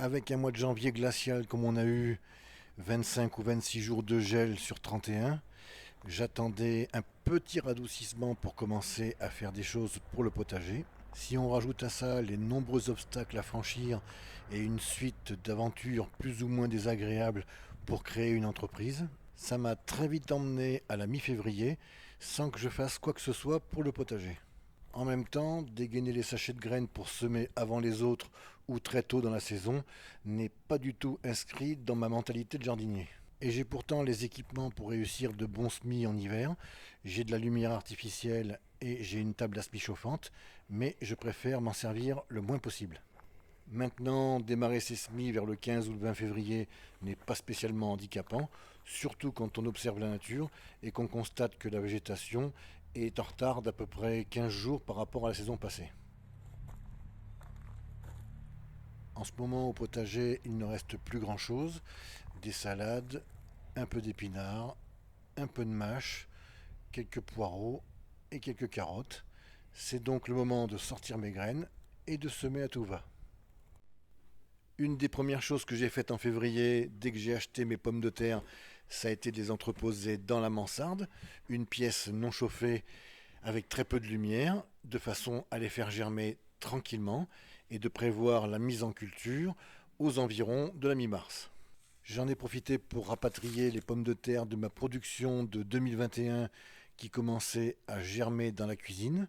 Avec un mois de janvier glacial comme on a eu 25 ou 26 jours de gel sur 31, j'attendais un petit radoucissement pour commencer à faire des choses pour le potager. Si on rajoute à ça les nombreux obstacles à franchir et une suite d'aventures plus ou moins désagréables pour créer une entreprise, ça m'a très vite emmené à la mi-février sans que je fasse quoi que ce soit pour le potager. En même temps, dégainer les sachets de graines pour semer avant les autres ou très tôt dans la saison n'est pas du tout inscrit dans ma mentalité de jardinier. Et j'ai pourtant les équipements pour réussir de bons semis en hiver. J'ai de la lumière artificielle et j'ai une table à semis chauffante, mais je préfère m'en servir le moins possible. Maintenant, démarrer ses semis vers le 15 ou le 20 février n'est pas spécialement handicapant, surtout quand on observe la nature et qu'on constate que la végétation est en retard d'à peu près 15 jours par rapport à la saison passée. En ce moment, au potager, il ne reste plus grand-chose. Des salades, un peu d'épinards, un peu de mâche, quelques poireaux et quelques carottes. C'est donc le moment de sortir mes graines et de semer à tout va. Une des premières choses que j'ai faites en février, dès que j'ai acheté mes pommes de terre, ça a été de les entreposer dans la mansarde, une pièce non chauffée avec très peu de lumière, de façon à les faire germer tranquillement et de prévoir la mise en culture aux environs de la mi-mars. J'en ai profité pour rapatrier les pommes de terre de ma production de 2021 qui commençait à germer dans la cuisine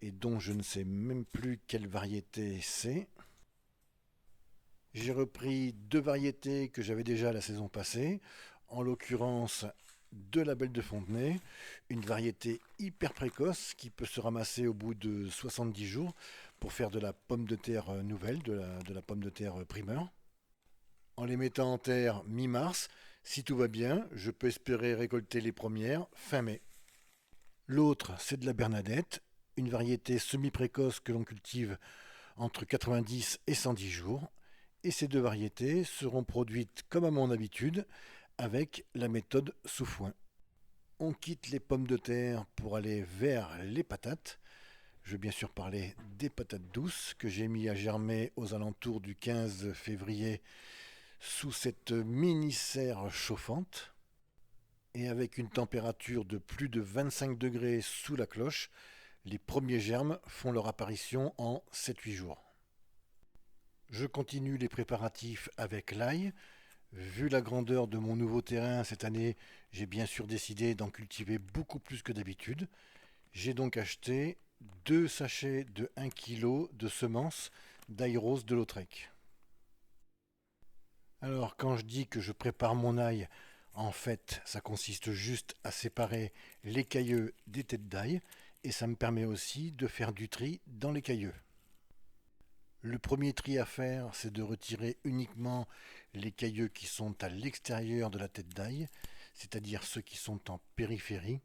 et dont je ne sais même plus quelle variété c'est. J'ai repris deux variétés que j'avais déjà la saison passée, en l'occurrence de la Belle de Fontenay, une variété hyper précoce qui peut se ramasser au bout de 70 jours pour faire de la pomme de terre nouvelle, de la pomme de terre primeur. En les mettant en terre mi-mars, si tout va bien, je peux espérer récolter les premières fin mai. L'autre, c'est de la Bernadette, une variété semi-précoce que l'on cultive entre 90 et 110 jours. Et ces deux variétés seront produites comme à mon habitude avec la méthode sous foin. On quitte les pommes de terre pour aller vers les patates. Je vais bien sûr parler des patates douces que j'ai mis à germer aux alentours du 15 février sous cette mini-serre chauffante. Et avec une température de plus de 25 degrés sous la cloche, les premiers germes font leur apparition en 7-8 jours. Je continue les préparatifs avec l'ail. Vu la grandeur de mon nouveau terrain cette année, j'ai bien sûr décidé d'en cultiver beaucoup plus que d'habitude. J'ai donc acheté 2 sachets de 1 kg de semences d'ail rose de Lautrec. Alors quand je dis que je prépare mon ail, en fait ça consiste juste à séparer les cailleux des têtes d'ail et ça me permet aussi de faire du tri dans les cailleux. Le premier tri à faire, c'est de retirer uniquement les cailleux qui sont à l'extérieur de la tête d'ail, c'est-à-dire ceux qui sont en périphérie.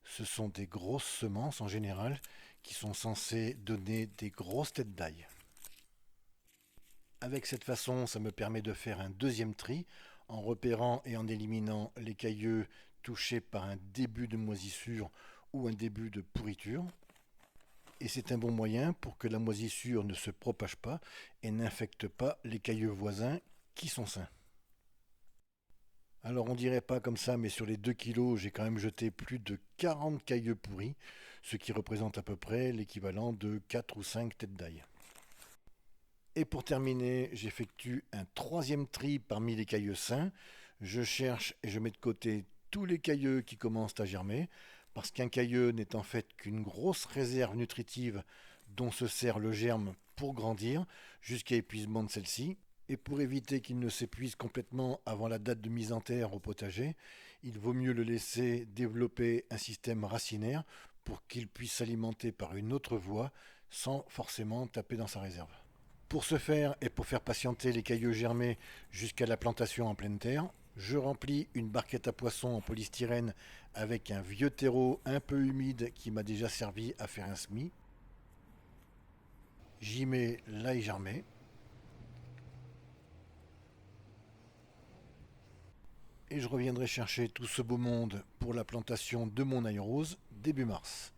Ce sont des grosses semences en général qui sont censées donner des grosses têtes d'ail. Avec cette façon, ça me permet de faire un deuxième tri en repérant et en éliminant les cailleux touchés par un début de moisissure ou un début de pourriture. Et c'est un bon moyen pour que la moisissure ne se propage pas et n'infecte pas les cailleux voisins qui sont sains. Alors on dirait pas comme ça, mais sur les 2 kilos, j'ai quand même jeté plus de 40 cailleux pourris, ce qui représente à peu près l'équivalent de 4 ou 5 têtes d'ail. Et pour terminer, j'effectue un troisième tri parmi les cailleux sains. Je cherche et je mets de côté tous les cailleux qui commencent à germer, parce qu'un cailleux n'est en fait qu'une grosse réserve nutritive dont se sert le germe pour grandir jusqu'à épuisement de celle-ci. Et pour éviter qu'il ne s'épuise complètement avant la date de mise en terre au potager, il vaut mieux le laisser développer un système racinaire pour qu'il puisse s'alimenter par une autre voie sans forcément taper dans sa réserve. Pour ce faire et pour faire patienter les cailleux germés jusqu'à la plantation en pleine terre, je remplis une barquette à poissons en polystyrène avec un vieux terreau un peu humide qui m'a déjà servi à faire un semis. J'y mets l'ail germé. Et je reviendrai chercher tout ce beau monde pour la plantation de mon ail rose début mars.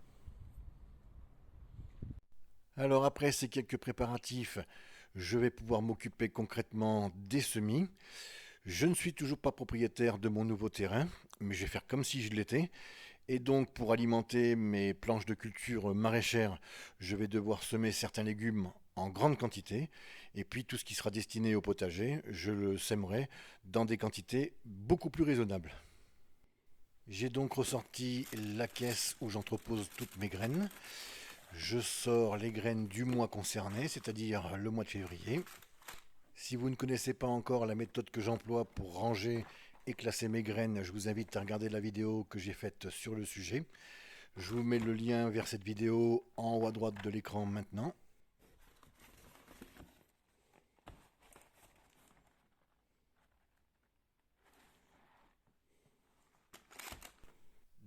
Alors après ces quelques préparatifs, je vais pouvoir m'occuper concrètement des semis. Je ne suis toujours pas propriétaire de mon nouveau terrain, mais je vais faire comme si je l'étais. Et donc, pour alimenter mes planches de culture maraîchères, je vais devoir semer certains légumes en grande quantité. Et puis, tout ce qui sera destiné au potager, je le sèmerai dans des quantités beaucoup plus raisonnables. J'ai donc ressorti la caisse où j'entrepose toutes mes graines. Je sors les graines du mois concerné, c'est-à-dire le mois de février. Si vous ne connaissez pas encore la méthode que j'emploie pour ranger et classer mes graines, je vous invite à regarder la vidéo que j'ai faite sur le sujet. Je vous mets le lien vers cette vidéo en haut à droite de l'écran maintenant.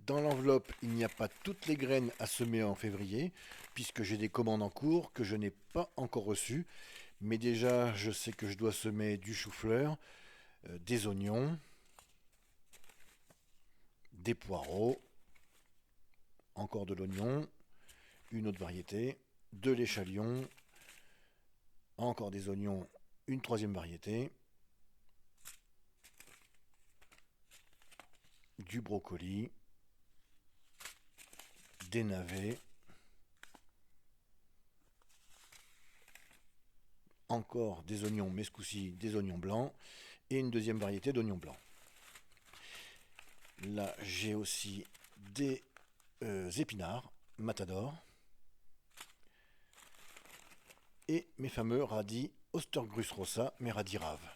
Dans l'enveloppe, il n'y a pas toutes les graines à semer en février, puisque j'ai des commandes en cours que je n'ai pas encore reçues. Mais déjà, je sais que je dois semer du chou-fleur, des oignons, des poireaux, encore de l'oignon, une autre variété, de l'échalion, encore des oignons, une troisième variété, du brocoli, des navets, encore des oignons, mais ce coup-ci des oignons blancs, et une deuxième variété d'oignons blancs. Là, j'ai aussi des épinards, matador, et mes fameux radis Ostergrus rossa, mes radis raves.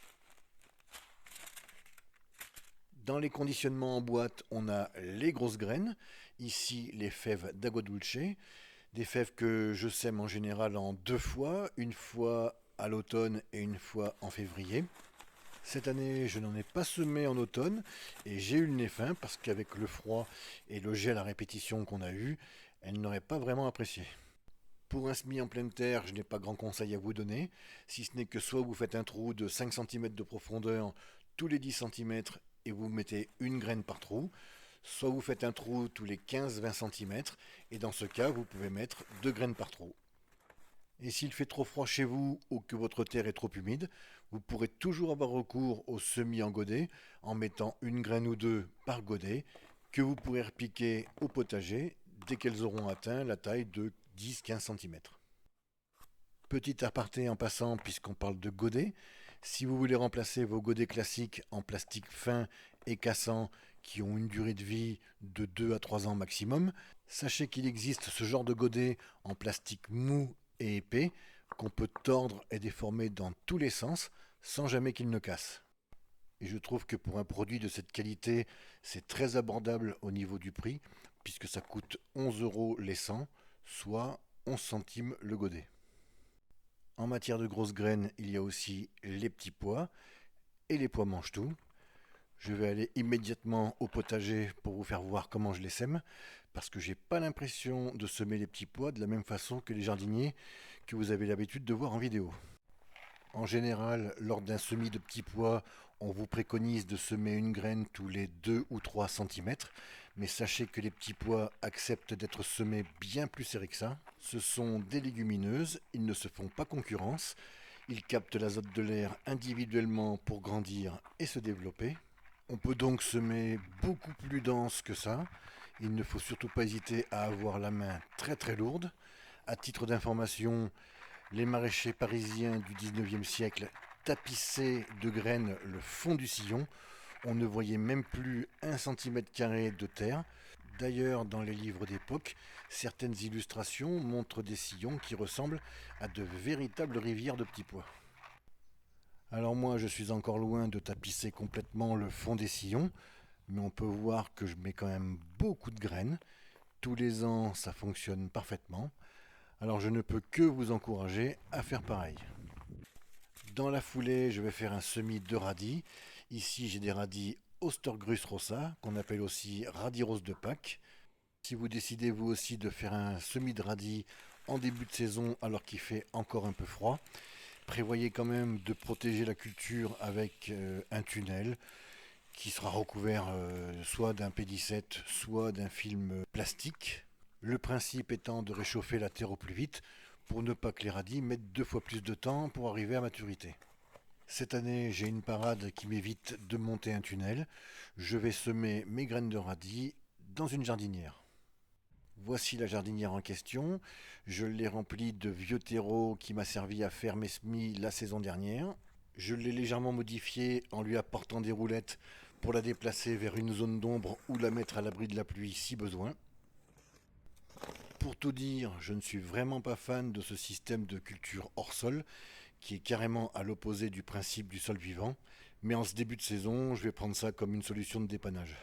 Dans les conditionnements en boîte, on a les grosses graines, ici les fèves d'Aguadulce, des fèves que je sème en général en 2 fois, une fois à l'automne et une fois en février. Cette année, je n'en ai pas semé en automne et j'ai eu le nez fin parce qu'avec le froid et le gel à répétition qu'on a eu, elle n'aurait pas vraiment apprécié. Pour un semis en pleine terre, je n'ai pas grand conseil à vous donner, si ce n'est que soit vous faites un trou de 5 cm de profondeur tous les 10 cm et vous mettez une graine par trou, soit vous faites un trou tous les 15-20 cm et dans ce cas, vous pouvez mettre 2 graines par trou. Et s'il fait trop froid chez vous ou que votre terre est trop humide, vous pourrez toujours avoir recours au semis en godet en mettant une graine ou deux par godet que vous pourrez repiquer au potager dès qu'elles auront atteint la taille de 10-15 cm. Petit aparté en passant puisqu'on parle de godets, si vous voulez remplacer vos godets classiques en plastique fin et cassant qui ont une durée de vie de 2 à 3 ans maximum, sachez qu'il existe ce genre de godet en plastique mou et épais qu'on peut tordre et déformer dans tous les sens sans jamais qu'il ne casse. Et je trouve que pour un produit de cette qualité, c'est très abordable au niveau du prix, puisque ça coûte 11 € les 100, soit 11 centimes le godet. En matière de grosses graines, il y a aussi les petits pois, et les pois mangent tout. Je vais aller immédiatement au potager pour vous faire voir comment je les sème, parce que j'ai pas l'impression de semer les petits pois de la même façon que les jardiniers que vous avez l'habitude de voir en vidéo. En général, lors d'un semis de petits pois, on vous préconise de semer une graine tous les 2 ou 3 cm, mais sachez que les petits pois acceptent d'être semés bien plus serrés que ça. Ce sont des légumineuses, ils ne se font pas concurrence, ils captent l'azote de l'air individuellement pour grandir et se développer. On peut donc semer beaucoup plus dense que ça. Il ne faut surtout pas hésiter à avoir la main très très lourde. À titre d'information, les maraîchers parisiens du 19e siècle tapissaient de graines le fond du sillon. On ne voyait même plus 1 cm² de terre. D'ailleurs, dans les livres d'époque, certaines illustrations montrent des sillons qui ressemblent à de véritables rivières de petits pois. Alors moi, je suis encore loin de tapisser complètement le fond des sillons, mais on peut voir que je mets quand même beaucoup de graines. Tous les ans, ça fonctionne parfaitement. Alors je ne peux que vous encourager à faire pareil. Dans la foulée, je vais faire un semis de radis. Ici, j'ai des radis Ostergrus rossa, qu'on appelle aussi radis rose de Pâques. Si vous décidez vous aussi de faire un semis de radis en début de saison alors qu'il fait encore un peu froid, prévoyez quand même de protéger la culture avec un tunnel qui sera recouvert soit d'un P17, soit d'un film plastique. Le principe étant de réchauffer la terre au plus vite pour ne pas que les radis mettent 2 fois plus de temps pour arriver à maturité. Cette année, j'ai une parade qui m'évite de monter un tunnel. Je vais semer mes graines de radis dans une jardinière. Voici la jardinière en question. Je l'ai remplie de vieux terreau qui m'a servi à faire mes semis la saison dernière. Je l'ai légèrement modifiée en lui apportant des roulettes pour la déplacer vers une zone d'ombre ou la mettre à l'abri de la pluie si besoin. Pour tout dire, je ne suis vraiment pas fan de ce système de culture hors sol qui est carrément à l'opposé du principe du sol vivant, mais en ce début de saison, je vais prendre ça comme une solution de dépannage.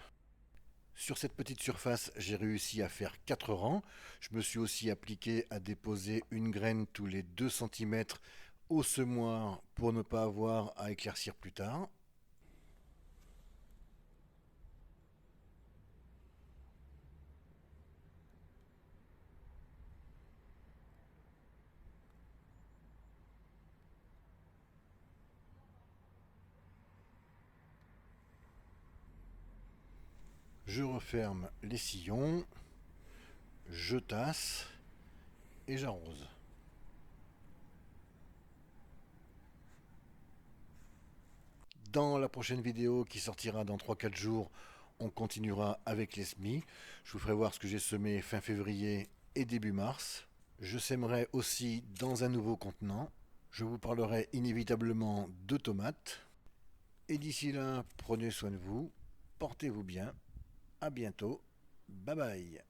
Sur cette petite surface, j'ai réussi à faire 4 rangs. Je me suis aussi appliqué à déposer une graine tous les 2 centimètres au semoir pour ne pas avoir à éclaircir plus tard. Je referme les sillons, je tasse et j'arrose. Dans la prochaine vidéo qui sortira dans 3-4 jours, on continuera avec les semis. Je vous ferai voir ce que j'ai semé fin février et début mars. Je sèmerai aussi dans un nouveau contenant. Je vous parlerai inévitablement de tomates. Et d'ici là, prenez soin de vous, portez-vous bien. À bientôt. Bye bye.